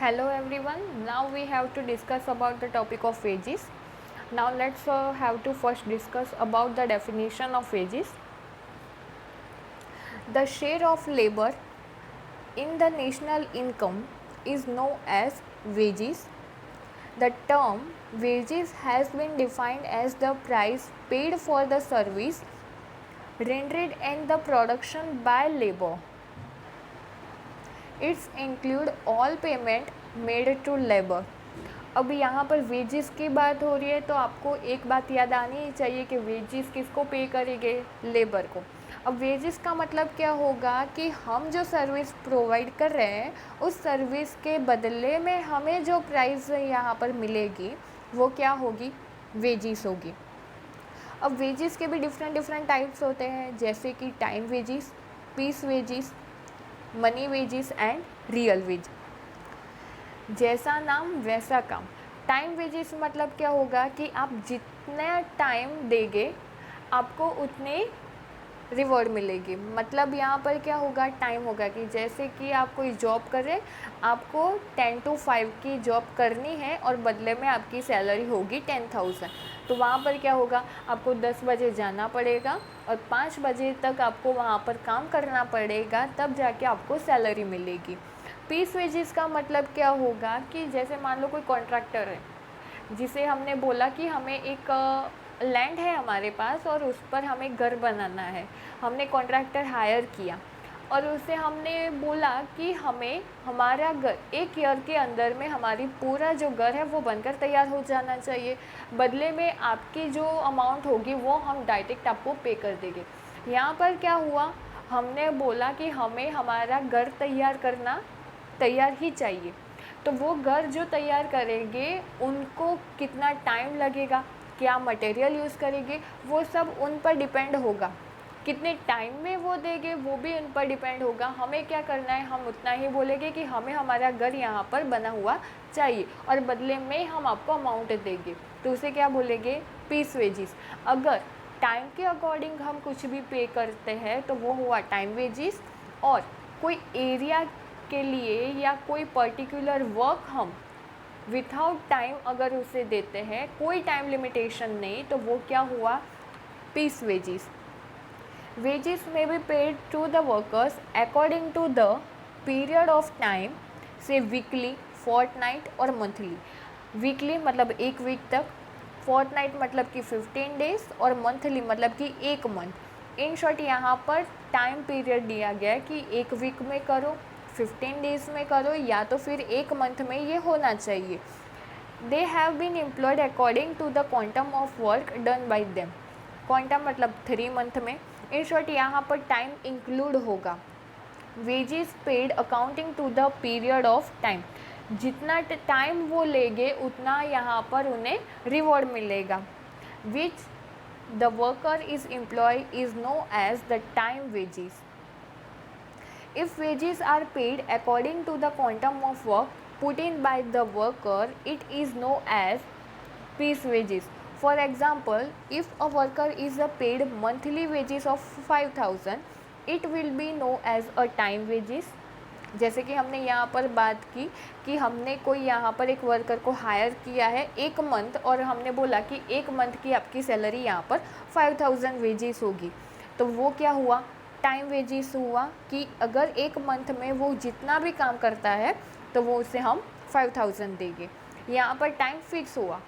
Hello everyone. Now we have to discuss about the topic of wages. Now let's have to first discuss about the definition of wages. The share of labor in the national income is known as wages. The term wages has been defined as the price paid for the service rendered in the production by labor. It's include all payment made to labour. अब यहाँ पर wages की बात हो रही है तो आपको एक बात याद आनी ही चाहिए कि वेजेस किसको पे करेंगे, लेबर को। अब वेजेस का मतलब क्या होगा कि हम जो सर्विस प्रोवाइड कर रहे हैं उस सर्विस के बदले में हमें जो प्राइस यहाँ पर मिलेगी वो क्या होगी, वेजेस होगी। अब वेजेस के भी डिफरेंट टाइप्स होते हैं, जैसे कि time wages, piece wages, money wages and real wage. जैसा नाम वैसा काम। टाइम वेजेस मतलब क्या होगा कि आप जितना टाइम देंगे आपको उतने रिवॉर्ड मिलेगी। मतलब यहाँ पर क्या होगा, टाइम होगा कि जैसे कि आप कोई जॉब कर रहे हैं, आपको 10 to 5 की जॉब करनी है और बदले में आपकी सैलरी होगी 10,000। तो वहाँ पर क्या होगा, आपको 10 बजे जाना पड़ेगा और 5 बजे तक आपको वहाँ पर काम करना पड़ेगा, तब जाके आपको सैलरी मिलेगी। पीस वेजेस का मतलब क्या होगा कि जैसे मान लो कोई कॉन्ट्रैक्टर है जिसे हमने बोला कि हमें एक लैंड है हमारे पास और उस पर हमें घर बनाना है। हमने कॉन्ट्रैक्टर हायर किया और उसे हमने बोला कि हमें हमारा घर 1 ईयर के अंदर में हमारी पूरा जो घर है वो बनकर तैयार हो जाना चाहिए। बदले में आपकी जो अमाउंट होगी वो हम डायरेक्ट आपको पे कर देंगे। यहाँ पर क्या हुआ, हमने बोला कि हमें हमारा घर तैयार ही चाहिए। तो वो घर जो तैयार करेंगे उनको कितना टाइम लगेगा, क्या मटेरियल यूज़ करेंगे, वो सब उन पर डिपेंड होगा। कितने टाइम में वो देंगे वो भी उन पर डिपेंड होगा। हमें क्या करना है, हम उतना ही बोलेंगे कि हमें हमारा घर यहाँ पर बना हुआ चाहिए और बदले में हम आपको अमाउंट देंगे, तो उसे क्या बोलेंगे, पीस वेजेस। अगर टाइम के अकॉर्डिंग हम कुछ भी पे करते हैं तो वो हुआ टाइम वेजेस। और कोई एरिया के लिए या कोई पर्टिकुलर वर्क हम विथआउट टाइम अगर उसे देते हैं, कोई टाइम लिमिटेशन नहीं, तो वो क्या हुआ, पीस वेजेस। वेजेस में be paid to the workers according to the period of time, से वीकली, फोर्टनाइट और मंथली। वीकली मतलब 1 वीक तक, फोर्टनाइट मतलब कि 15 डेज और मंथली मतलब कि 1 मंथ। इन शॉर्ट यहाँ पर टाइम पीरियड दिया गया है कि 1 वीक में करो, 15 डेज में करो या तो फिर 1 मंथ में ये होना चाहिए। They have been employed according to the quantum of work done by them. Quantum मतलब 3 मंथ में। इन शॉर्ट यहाँ पर टाइम इंक्लूड होगा। Wages paid accounting to the period of time, जितना टाइम वो लेंगे उतना यहाँ पर उन्हें रिवॉर्ड मिलेगा। Which the worker is employ is known as the time wages. If wages are paid according to the quantum of work put in by the worker, it is known as piece wages. For example, if a worker is paid monthly wages of 5,000, it will be known as a time wages. जैसे कि हमने यहाँ पर बात की कि हमने कोई यहाँ पर एक वर्कर को हायर किया है 1 मंथ और हमने बोला कि 1 मंथ की आपकी सैलरी यहाँ पर 5,000 वेजेस होगी, तो वो क्या हुआ, टाइम वेजेस हुआ कि अगर 1 मंथ में वो जितना भी काम करता है तो वो उसे हम 5,000 देंगे। यहाँ पर टाइम फिक्स हुआ।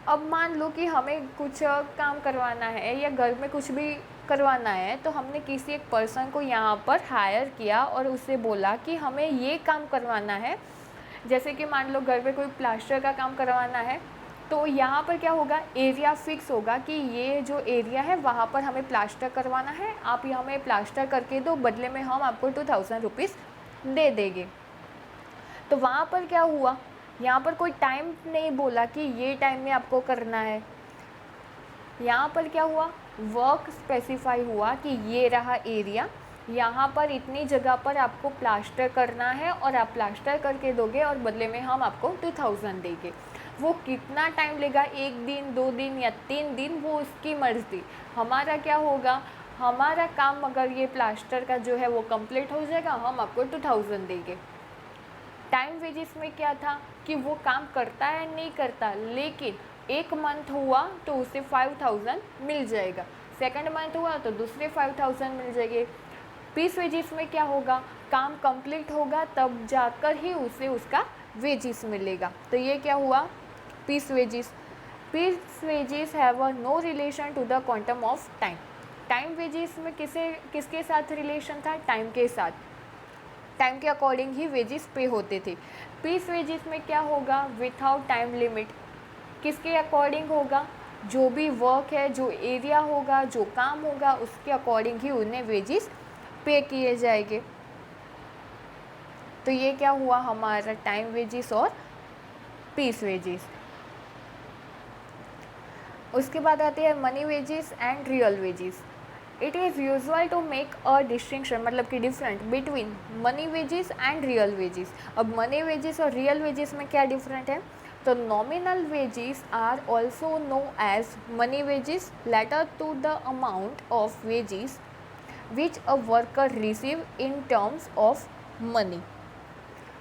अब मान लो कि हमें कुछ काम करवाना है या घर में कुछ भी करवाना है, तो हमने किसी एक पर्सन को यहाँ पर हायर किया और उससे बोला कि हमें ये काम करवाना है। जैसे कि मान लो घर में कोई प्लास्टर का काम करवाना है, तो यहाँ पर क्या होगा, एरिया फिक्स होगा कि ये जो एरिया है वहाँ पर हमें प्लास्टर करवाना है, आप ये हमें प्लास्टर करके दो, बदले में हम आपको 2,000 रुपीज़ दे देंगे। तो वहाँ पर क्या हुआ, यहाँ पर कोई टाइम नहीं बोला कि ये टाइम में आपको करना है। यहाँ पर क्या हुआ, वर्क स्पेसिफाई हुआ कि ये रहा एरिया, यहाँ पर इतनी जगह पर आपको प्लास्टर करना है और आप प्लास्टर करके दोगे और बदले में हम आपको 2,000 देंगे। वो कितना टाइम लेगा, 1 दिन, 2 दिन या 3 दिन, वो उसकी मर्ज़ी। हमारा क्या होगा, हमारा काम अगर ये प्लास्टर का जो है वो कंप्लीट हो जाएगा, हम आपको 2,000 देंगे। टाइम वेजेस में क्या था कि वो काम करता है नहीं करता, लेकिन एक मंथ हुआ तो उसे 5000 मिल जाएगा, सेकंड मंथ हुआ तो दूसरे 5000 मिल जाएंगे। पीस वेजेस में क्या होगा, काम कंप्लीट होगा तब जाकर ही उसे उसका वेजेस मिलेगा। तो ये क्या हुआ, piece wages. Piece wages have a no relation to the quantum of time. Time wages में किसके साथ रिलेशन था, टाइम के साथ, टाइम के अकॉर्डिंग ही वेजेस पे होते थे। पीस वेजेस में क्या होगा, विथआउट टाइम लिमिट, किसके अकॉर्डिंग होगा, जो भी वर्क है, जो एरिया होगा, जो काम होगा, उसके अकॉर्डिंग ही उन्हें वेजेस पे किए जाएंगे। तो ये क्या हुआ हमारा टाइम वेजेस और पीस वेजेस। उसके बाद आते हैं money wages and real wages. It is usual to make a distinction, मतलब कि different between money wages and real wages. अब मनी वेजेस और रियल वेजेस में क्या डिफरेंट है, तो nominal wages are also known as money wages letter to the amount of wages which a worker receive in terms of money.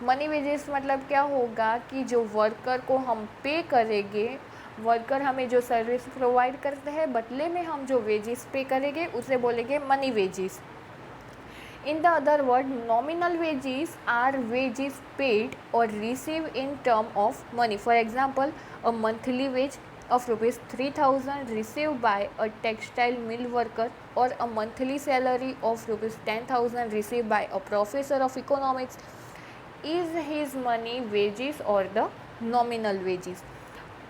Money wages मतलब क्या होगा कि जो वर्कर को हम पे करेंगे, वर्कर हमें जो सर्विस प्रोवाइड करते हैं, बदले में हम जो वेजेस पे करेंगे उसे बोलेंगे money wages. In the other word, nominal wages are wages paid और receive in term of money. For example, a monthly wage of rupees 3000 received by a textile mill worker, or a monthly salary of rupees 10,000 received by a professor of economics is his money wages or the nominal wages।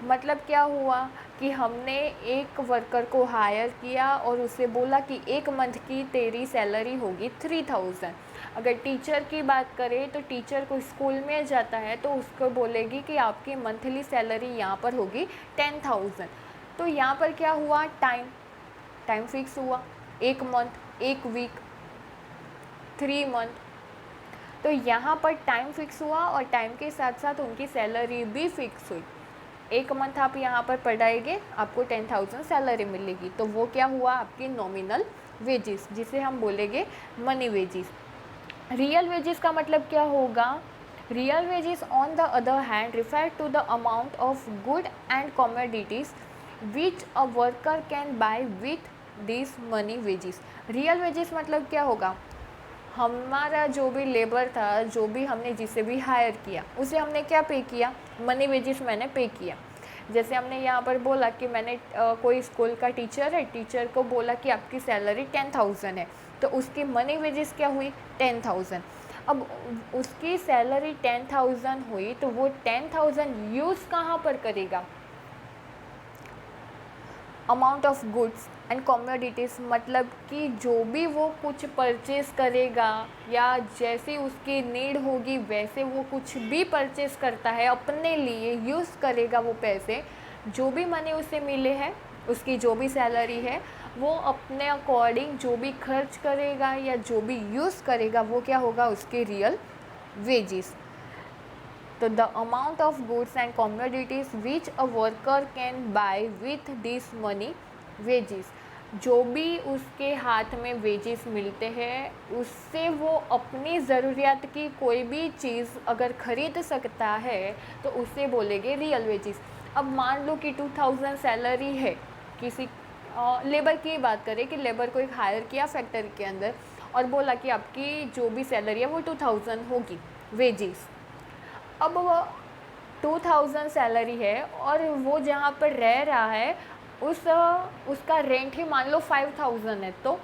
मतलब क्या हुआ कि हमने एक worker को higher किया और उसे बोला कि एक मंथ की तेरी सैलरी होगी 3000। अगर टीचर की बात करें तो टीचर को स्कूल में जाता है तो उसको बोलेगी कि आपकी मंथली सैलरी यहाँ पर होगी 10,000। तो यहाँ पर क्या हुआ, टाइम फिक्स हुआ, एक मंथ, एक वीक, 3 मंथ। तो यहाँ पर टाइम फिक्स हुआ और टाइम के साथ साथ उनकी सैलरी भी फिक्स हुई। एक मंथ आप यहाँ पर पढ़ाएंगे, आपको 10,000 सैलरी मिलेगी, तो वो क्या हुआ, आपकी नॉमिनल वेजेस, जिसे हम बोलेंगे मनी वेजेस। रियल वेजेस का मतलब क्या होगा, real wages on the other hand refer to the amount of good and commodities which a worker can buy with this money wages. Real wages मतलब क्या होगा, हमारा जो भी लेबर था, जो भी हमने जिसे भी हायर किया, उसे हमने क्या पे किया, मनी वेजेस मैंने पे किया। जैसे हमने यहाँ पर बोला कि मैंने कोई स्कूल का टीचर है, टीचर को बोला कि आपकी सैलरी 10,000 है, तो उसकी मनी वेजेस क्या हुई, 10,000। अब उसकी सैलरी 10,000 हुई तो वो 10,000 यूज़ कहाँ पर करेगा, amount of goods and commodities, मतलब कि जो भी वो कुछ परचेज़ करेगा या जैसी उसकी नीड होगी वैसे वो कुछ भी परचेज़ करता है, अपने लिए यूज़ करेगा वो पैसे, जो भी मनी उसे मिले हैं, उसकी जो भी सैलरी है, वो अपने अकॉर्डिंग जो भी खर्च करेगा या जो भी यूज़ करेगा वो क्या होगा, उसके रियल वेजेस। तो the amount of goods and commodities which a worker can buy with this money wages, जो भी उसके हाथ में वेजेस मिलते हैं उससे वो अपनी ज़रूरियात की कोई भी चीज़ अगर ख़रीद सकता है तो उसे बोलेंगे रियल वेजेस। अब मान लो कि 2000 सैलरी है, किसी लेबर की बात करें कि लेबर को एक हायर किया फैक्ट्री के अंदर और बोला कि आपकी जो भी सैलरी है वो 2000 होगी वेजेस। अब वो 2000 सैलरी है और वो जहाँ पर रह रहा है उसका रेंट ही मान लो 5000 है, तो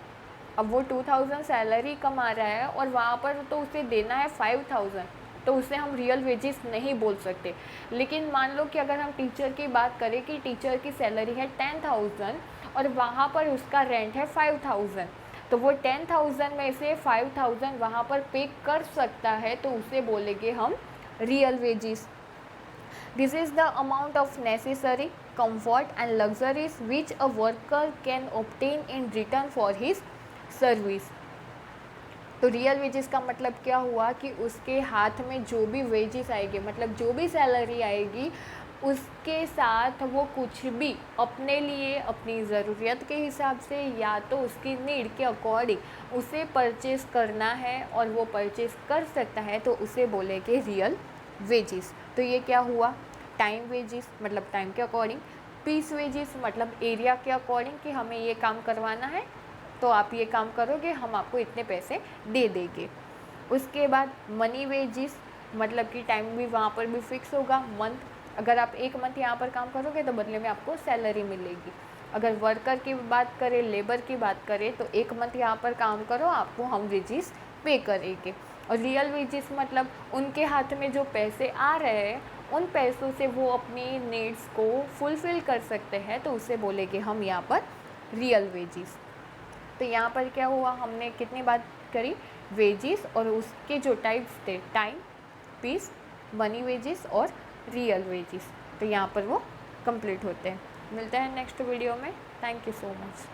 अब वो 2000 सैलरी कमा रहा है और वहाँ पर तो उसे देना है 5000, तो उसे हम रियल वेजेस नहीं बोल सकते। लेकिन मान लो कि अगर हम टीचर की बात करें कि टीचर की सैलरी है 10,000 और वहाँ पर उसका रेंट है 5000, तो वो 10,000 में से 5000 वहाँ पर पे कर सकता है, तो उसे बोलेंगे हम real wages. This is the amount of necessary comfort and luxuries which a worker can obtain in return for his service। तो रियल वेजेस का मतलब क्या हुआ कि उसके हाथ में जो भी वेजेस आएंगे, मतलब जो भी सैलरी आएगी उसके साथ वो कुछ भी अपने लिए अपनी ज़रूरत के हिसाब से या तो उसकी नीड के अकॉर्डिंग उसे परचेज़ करना है और वो परचेज़ कर सकता है, तो उसे बोलेंगे रियल वेजेस। तो ये क्या हुआ, टाइम वेजेस मतलब टाइम के अकॉर्डिंग, पीस वेजेस मतलब एरिया के अकॉर्डिंग कि हमें ये काम करवाना है तो आप ये काम करोगे, हम आपको इतने पैसे दे देंगे। उसके बाद मनी वेजेस मतलब कि टाइम भी वहाँ पर भी फिक्स होगा, मंथ, अगर आप 1 मंथ यहाँ पर काम करोगे तो बदले में आपको सैलरी मिलेगी। अगर वर्कर की बात करें, लेबर की बात करें, तो 1 मंथ यहाँ पर काम करो, आपको हम वेजेस पे करेंगे। और रियल वेजेस मतलब उनके हाथ में जो पैसे आ रहे हैं उन पैसों से वो अपनी नीड्स को फुलफ़िल कर सकते हैं, तो उसे बोलेंगे हम यहाँ पर रियल वेजेस। तो यहाँ पर क्या हुआ, हमने कितनी बात करी, वेजेस और उसके जो टाइप्स थे, टाइम, पीस, मनी वेजेस और रियल वेजेस। तो यहाँ पर वो कंप्लीट होते हैं। मिलते हैं नेक्स्ट वीडियो में। Thank you so much.